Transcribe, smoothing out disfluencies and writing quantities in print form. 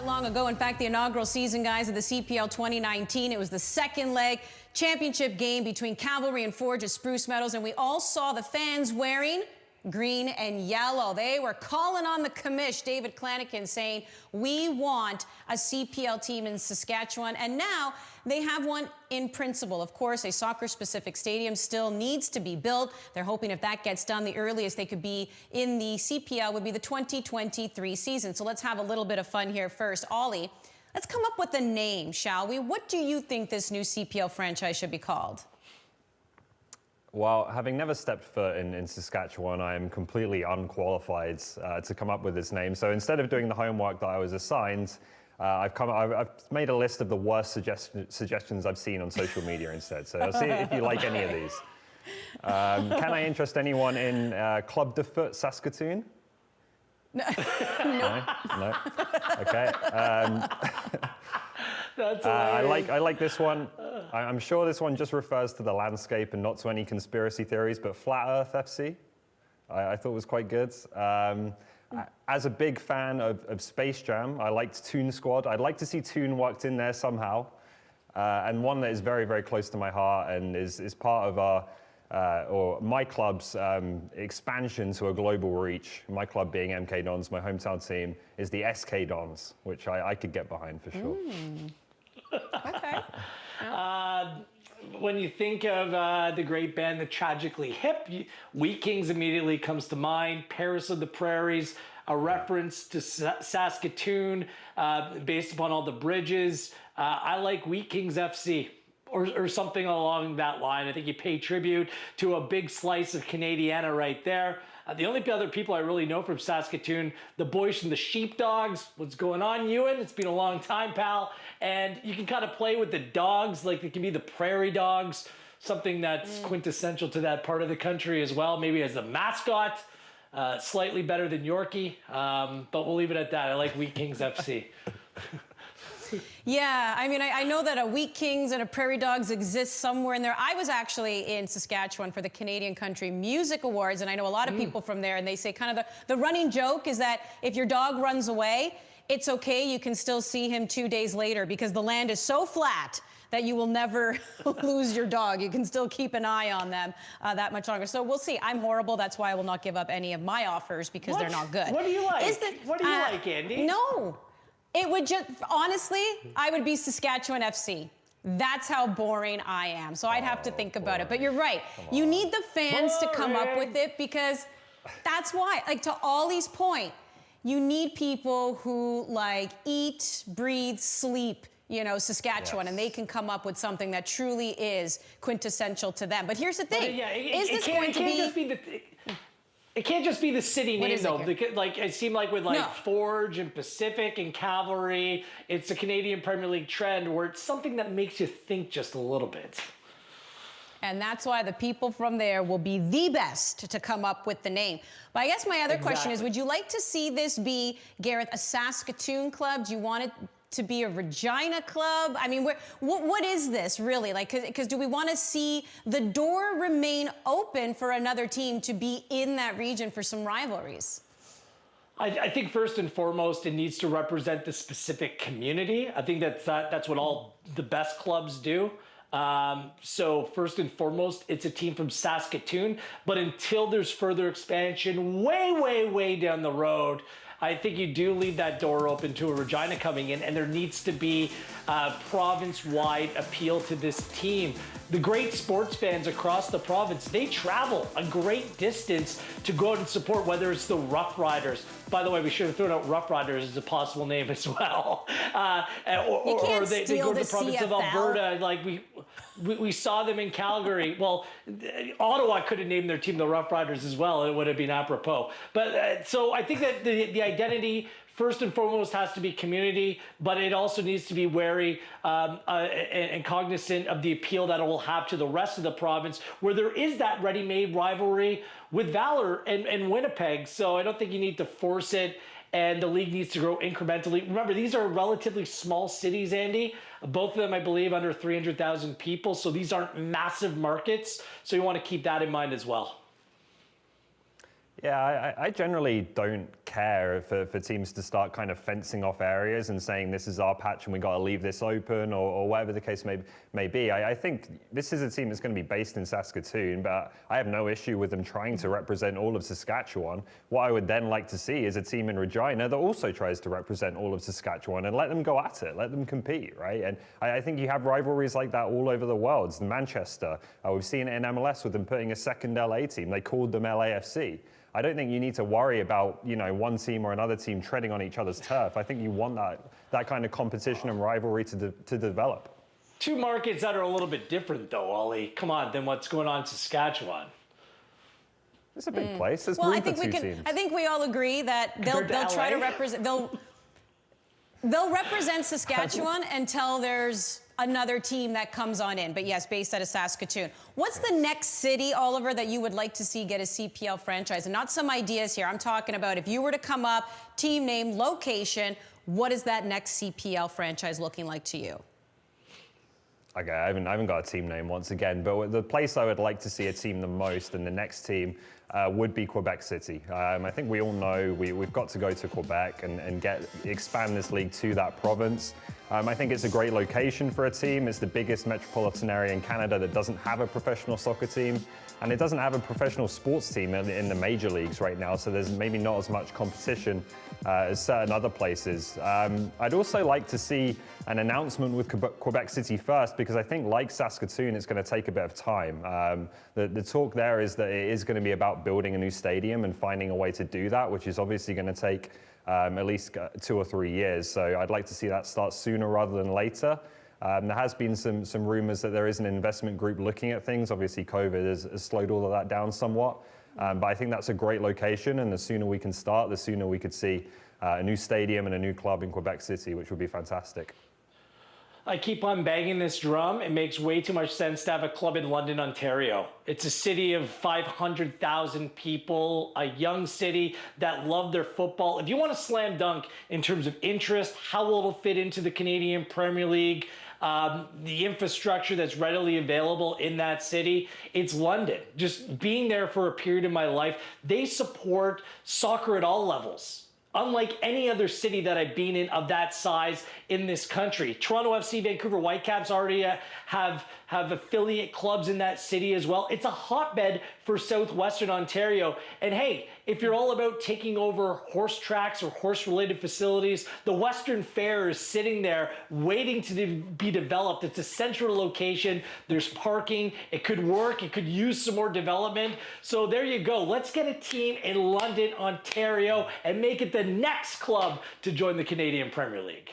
that long ago. In fact, the inaugural season, guys, of the CPL 2019, it was the second leg championship game between Cavalry and Forge at Spruce Meadows, and we all saw the fans wearing green and yellow. They were calling on the commish, David Klanikin, saying, we want a CPL team in Saskatchewan, and now they have one in principle. Of course, a soccer-specific stadium still needs to be built. They're hoping if that gets done, the earliest they could be in the CPL would be the 2023 season. So let's have a little bit of fun here first. Ollie, let's come up with a name, shall we? What do you think this new CPL franchise should be called? Well, having never stepped foot in Saskatchewan, I am completely unqualified to come up with this name. So instead of doing the homework that I was assigned, I've made a list of the worst suggestions I've seen on social media instead. So I'll see if you like any of these. Can I interest anyone in Club de Foot Saskatoon? No. No? Okay. That's I like this one. I'm sure this one just refers to the landscape and not to any conspiracy theories, but Flat Earth FC, I thought was quite good. As a big fan of Space Jam, I liked Toon Squad. I'd like to see Toon worked in there somehow. And one that is very, very close to my heart and is part of our, my club's expansion to a global reach. My club being MK Dons, my hometown team, is the SK Dons, which I could get behind for sure. Okay. When you think of the great band, the Tragically Hip, Wheat Kings immediately comes to mind. Paris of the Prairies, a reference to Saskatoon based upon all the bridges. I like Wheat Kings FC. Or something along that line. I think you pay tribute to a big slice of Canadiana right there. The only other people I really know from Saskatoon, the boys from the Sheepdogs. What's going on, Ewan? It's been a long time, pal. And you can kind of play with the dogs, like it can be the prairie dogs, something that's quintessential to that part of the country as well, maybe as the mascot. Slightly better than Yorkie, but we'll leave it at that. I like Wheat Kings FC. Yeah, I mean, I know that a Wheat Kings and a Prairie Dogs exist somewhere in there. I was actually in Saskatchewan for the Canadian Country Music Awards, and I know a lot of people from there, and they say kind of the running joke is that if your dog runs away, it's okay, you can still see him 2 days later because the land is so flat that you will never lose your dog. You can still keep an eye on them that much longer. So we'll see. I'm horrible. That's why I will not give up any of my offers because they're not good. What do you like? What do you like, Andy? No. It would just, honestly, I would be Saskatchewan FC. That's how boring I am. So I'd have to think about it. But you're right. You need the fans to come up with it because that's why, like to Ollie's point, you need people who like eat, breathe, sleep, you know, Saskatchewan, and they can come up with something that truly is quintessential to them. But here's the thing. It can't just be the city name, though. Like it seemed like with Forge and Pacific and Cavalry, it's a Canadian Premier League trend where it's something that makes you think just a little bit. And that's why the people from there will be the best to come up with the name. But I guess my other question is, would you like to see this be, Gareth, a Saskatoon club? Do you want it to be a Regina club? I mean, what is this really? Like, because do we want to see the door remain open for another team to be in that region for some rivalries? I think first and foremost, it needs to represent the specific community. I think that's what all the best clubs do. So first and foremost, it's a team from Saskatoon, but until there's further expansion way down the road, I think you do leave that door open to a Regina coming in, and there needs to be a province-wide appeal to this team. The great sports fans across the province, they travel a great distance to go out and support, whether it's the Rough Riders. By the way, we should have thrown out Rough Riders as a possible name as well. Or they go to the province of Alberta. Like we saw them in Calgary. Well, Ottawa could have named their team the Rough Riders as well, and it would have been apropos. But so I think that the identity first and foremost has to be community, but it also needs to be wary and cognizant of the appeal that it will have to the rest of the province, where there is that ready-made rivalry with Valor and Winnipeg. So I don't think you need to force it, and the league needs to grow incrementally. Remember, these are relatively small cities, Andy. Both of them, I believe, under 300,000 people. So these aren't massive markets. So you want to keep that in mind as well. Yeah, I generally don't care for teams to start kind of fencing off areas and saying this is our patch and we got to leave this open or whatever the case may be. I think this is a team that's going to be based in Saskatoon, but I have no issue with them trying to represent all of Saskatchewan. What I would then like to see is a team in Regina that also tries to represent all of Saskatchewan and let them go at it, let them compete, right? And I think you have rivalries like that all over the world. Manchester, we've seen it in MLS with them putting a second LA team. They called them LAFC. I don't think you need to worry about, one team or another team treading on each other's turf. I think you want that kind of competition and rivalry to develop. Two markets that are a little bit different, though, Ollie. Come on, than what's going on in Saskatchewan. It's a big place. There's Well, room for two teams. I think we all agree that they'll try to represent. They'll represent Saskatchewan until there's another team that comes on in. But yes, based out of Saskatoon. What's the next city, Oliver, that you would like to see get a CPL franchise? And not some ideas here. I'm talking about if you were to come up, team name, location, what is that next CPL franchise looking like to you? Okay, I haven't got a team name once again, but the place I would like to see a team the most and the next team would be Quebec City. I think we all know we've got to go to Quebec and expand this league to that province. I think it's a great location for a team. It's the biggest metropolitan area in Canada that doesn't have a professional soccer team, and it doesn't have a professional sports team in the major leagues right now, so there's maybe not as much competition as certain other places. I'd also like to see an announcement with Quebec City first, because I think, like Saskatoon, it's going to take a bit of time. The talk there is that it is going to be about building a new stadium and finding a way to do that, which is obviously going to take at least 2 or 3 years. So I'd like to see that start sooner rather than later. There has been some rumors that there is an investment group looking at things. Obviously, COVID has slowed all of that down somewhat. But I think that's a great location, and the sooner we can start, the sooner we could see a new stadium and a new club in Quebec City, which would be fantastic. I keep on banging this drum. It makes way too much sense to have a club in London, Ontario. It's a city of 500,000 people, a young city that love their football. If you want a slam dunk in terms of interest, how will it fit into the Canadian Premier League, the infrastructure that's readily available in that city, it's London. Just being there for a period of my life, they support soccer at all levels. Unlike any other city that I've been in of that size in this country. Toronto FC, Vancouver Whitecaps already have affiliate clubs in that city as well. It's a hotbed for Southwestern Ontario. And hey, if you're all about taking over horse tracks or horse-related facilities, the Western Fair is sitting there waiting to be developed. It's a central location. There's parking. It could work. It could use some more development. So there you go. Let's get a team in London, Ontario, and make it the next club to join the Canadian Premier League.